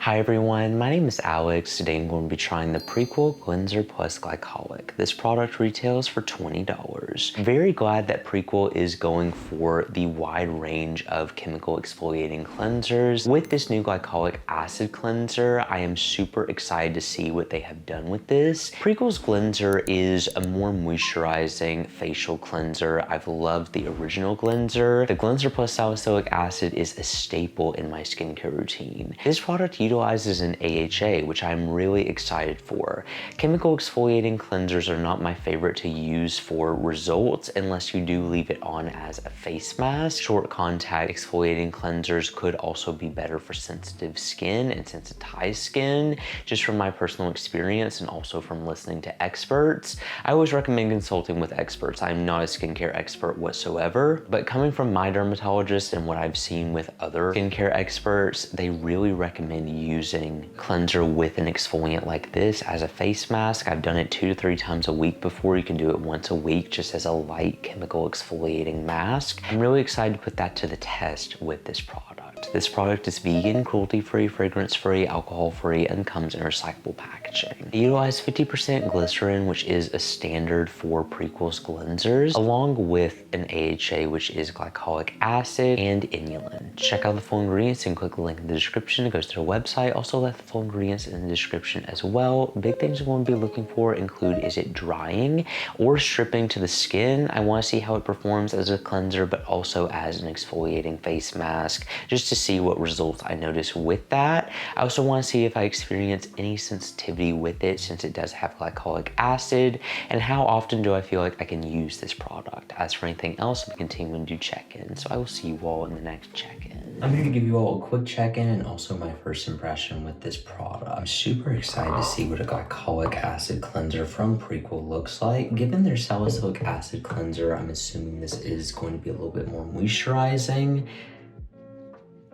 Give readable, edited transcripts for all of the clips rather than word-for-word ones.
Hi everyone, my name is Alex. Today I'm going to be trying the Prequel Gleanser Plus Glycolic. This product retails for $20. Very glad that Prequel is going for the wide range of chemical exfoliating cleansers. With this new glycolic acid cleanser, I am super excited to see what they have done with this. Prequel's cleanser is a more moisturizing facial cleanser. I've loved the original cleanser. The Gleanser Plus Salicylic Acid is a staple in my skincare routine. This product utilizes an AHA, which I'm really excited for. Chemical exfoliating cleansers are not my favorite to use for results unless you do leave it on as a face mask. Short contact exfoliating cleansers could also be better for sensitive skin and sensitized skin, just from my personal experience and also from listening to experts. I always recommend consulting with experts. I'm not a skincare expert whatsoever, but coming from my dermatologist and what I've seen with other skincare experts, they really recommend using cleanser with an exfoliant like this as a face mask. I've done it 2 to 3 times a week before. You can do it once a week just as a light chemical exfoliating mask. I'm really excited to put that to the test with this product. This product is vegan, cruelty-free, fragrance-free, alcohol-free, and comes in recyclable packaging. They utilize 50% glycerin, which is a standard for Prequel's cleansers, along with an AHA, which is glycolic acid, and Inulin. Check out the full ingredients and click the link in the description. It goes to their website. Also left the full ingredients in the description as well. Big things I'm going to be looking for include, is it drying or stripping to the skin? I want to see how it performs as a cleanser, but also as an exfoliating face mask, just to see what results I notice with that. I also want to see if I experience any sensitivity with it, since it does have glycolic acid, and how often do I feel like I can use this product. As for anything else, I'm continuing to do check-in, so I will see you all in the next check-in. I'm here to give you all a quick check-in and also my first impression with this product. I'm super excited to see what a glycolic acid cleanser from Prequel looks like. Given their salicylic acid cleanser, I'm assuming this is going to be a little bit more moisturizing.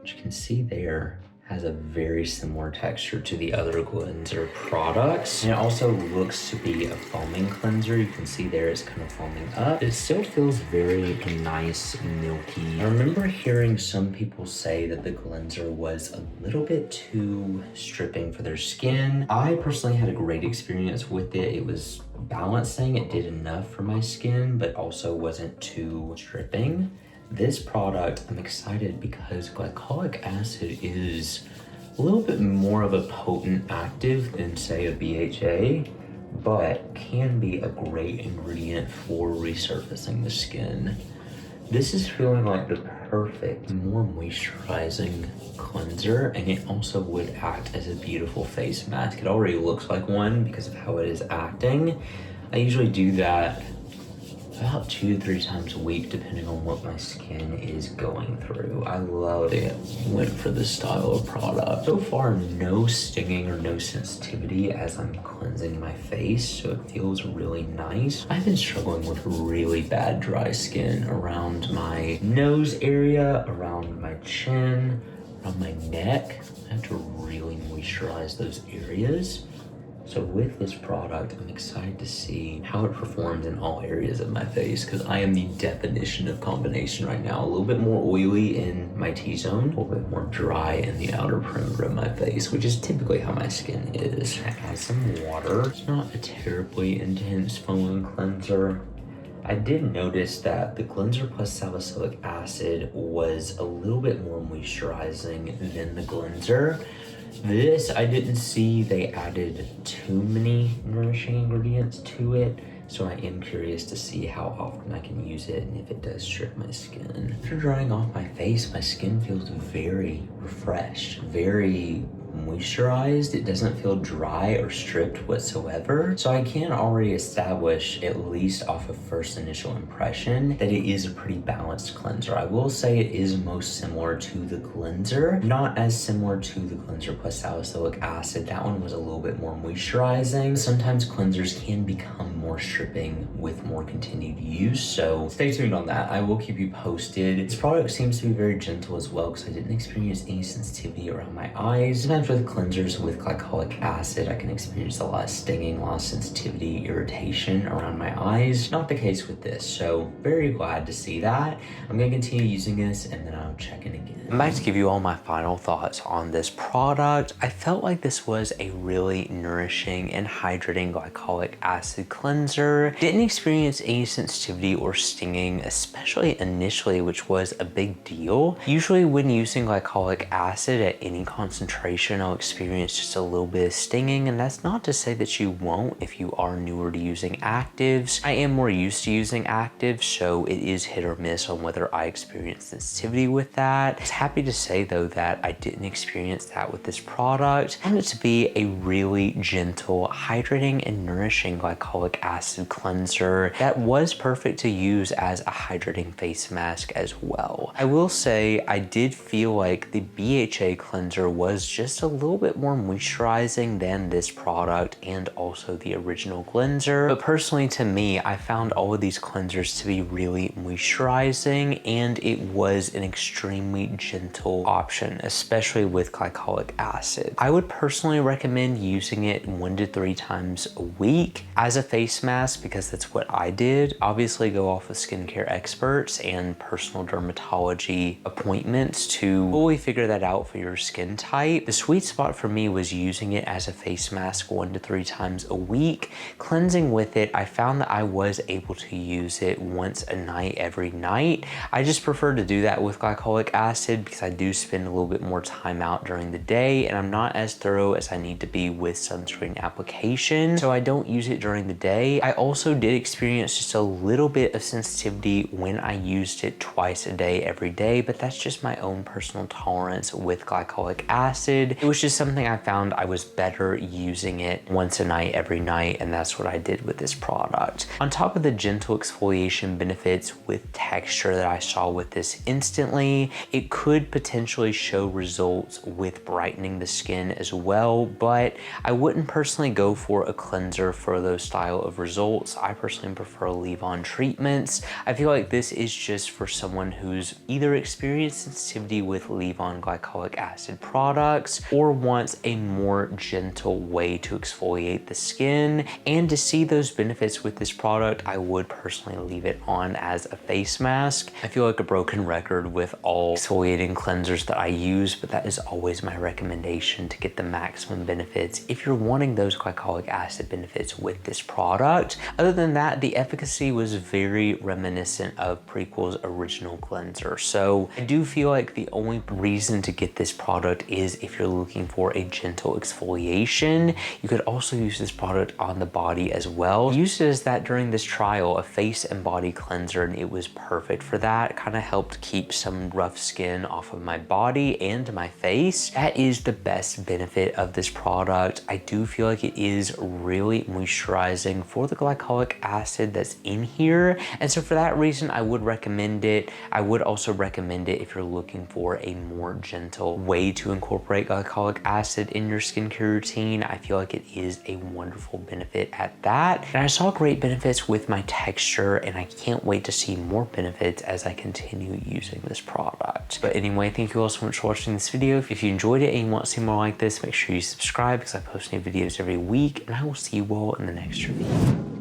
As you can see there, has a very similar texture to the other cleanser products. And it also looks to be a foaming cleanser. You can see there it's kind of foaming up. It still feels very nice, milky. I remember hearing some people say that the cleanser was a little bit too stripping for their skin. I personally had a great experience with it. It was balancing. It did enough for my skin, but also wasn't too stripping. This product, I'm excited because glycolic acid is a little bit more of a potent active than, say, a BHA, but can be a great ingredient for resurfacing the skin. This is feeling like the perfect, more moisturizing cleanser, and it also would act as a beautiful face mask. It already looks like one because of how it is acting. I usually do that about 2 to 3 times a week, depending on what my skin is going through. I love it. Went for this style of product. So far, no stinging or no sensitivity as I'm cleansing my face, so it feels really nice. I've been struggling with really bad dry skin around my nose area, around my chin, around my neck. I have to really moisturize those areas. So with this product, I'm excited to see how it performs in all areas of my face, because I am the definition of combination right now. A little bit more oily in my T-zone, a little bit more dry in the outer perimeter of my face, which is typically how my skin is. I add some water. It's not a terribly intense foaming cleanser. I did notice that the Gleanser Plus Salicylic Acid was a little bit more moisturizing than the cleanser. This, I didn't see they added too many nourishing ingredients to it, so I am curious to see how often I can use it and if it does strip my skin. After drying off my face, my skin feels very refreshed, very moisturized. It doesn't feel dry or stripped whatsoever. So I can already establish, at least off of first initial impression, that it is a pretty balanced cleanser. I will say it is most similar to the cleanser, not as similar to the Gleanser Plus Salicylic Acid. That one was a little bit more moisturizing. Sometimes cleansers can become more more stripping with more continued use. So stay tuned on that. I will keep you posted. This product seems to be very gentle as well because I didn't experience any sensitivity around my eyes. Sometimes with cleansers with glycolic acid, I can experience a lot of stinging, a lot of sensitivity, irritation around my eyes. Not the case with this. So very glad to see that. I'm gonna continue using this and then I'll check in again. I'm about to give you all my final thoughts on this product. I felt like this was a really nourishing and hydrating glycolic acid cleanser. Didn't experience any sensitivity or stinging, especially initially, which was a big deal. Usually when using glycolic acid at any concentration, I'll experience just a little bit of stinging, and that's not to say that you won't if you are newer to using actives. I am more used to using actives, so it is hit or miss on whether I experience sensitivity with that. I'm happy to say though that I didn't experience that with this product. I found it to be a really gentle, hydrating and nourishing glycolic acid cleanser that was perfect to use as a hydrating face mask as well. I will say I did feel like the BHA cleanser was just a little bit more moisturizing than this product and also the original cleanser. But personally to me, I found all of these cleansers to be really moisturizing, and it was an extremely gentle option, especially with glycolic acid. I would personally recommend using it 1 to 3 times a week as a face mask because that's what I did. Obviously go off with skincare experts and personal dermatology appointments to fully figure that out for your skin type. The sweet spot for me was using it as a face mask 1 to 3 times a week. Cleansing with it, I found that I was able to use it once a night every night. I just prefer to do that with glycolic acid because I do spend a little bit more time out during the day and I'm not as thorough as I need to be with sunscreen application, so I don't use it during the day. I also did experience just a little bit of sensitivity when I used it twice a day every day, but that's just my own personal tolerance with glycolic acid. It was just something I found I was better using it once a night every night, and that's what I did with this product. On top of the gentle exfoliation benefits with texture that I saw with this instantly, it could potentially show results with brightening the skin as well, but I wouldn't personally go for a cleanser for those style of results. I personally prefer leave-on treatments. I feel like this is just for someone who's either experienced sensitivity with leave-on glycolic acid products or wants a more gentle way to exfoliate the skin. And to see those benefits with this product, I would personally leave it on as a face mask. I feel like a broken record with all exfoliating cleansers that I use, but that is always my recommendation to get the maximum benefits if you're wanting those glycolic acid benefits with this product. Other than that, the efficacy was very reminiscent of Prequel's original cleanser. So I do feel like the only reason to get this product is if you're looking for a gentle exfoliation. You could also use this product on the body as well. I used it as that during this trial, a face and body cleanser, and it was perfect for that. It kind of helped keep some rough skin off of my body and my face. That is the best benefit of this product. I do feel like it is really moisturizing for the glycolic acid that's in here, and so for that reason I would recommend it. I would also recommend it if you're looking for a more gentle way to incorporate glycolic acid in your skincare routine. I feel like it is a wonderful benefit at that, and I saw great benefits with my texture, and I can't wait to see more benefits as I continue using this product. But anyway, thank you all so much for watching this video. If you enjoyed it and you want to see more like this, make sure you subscribe because I post new videos every week, and I will see you all in the next review.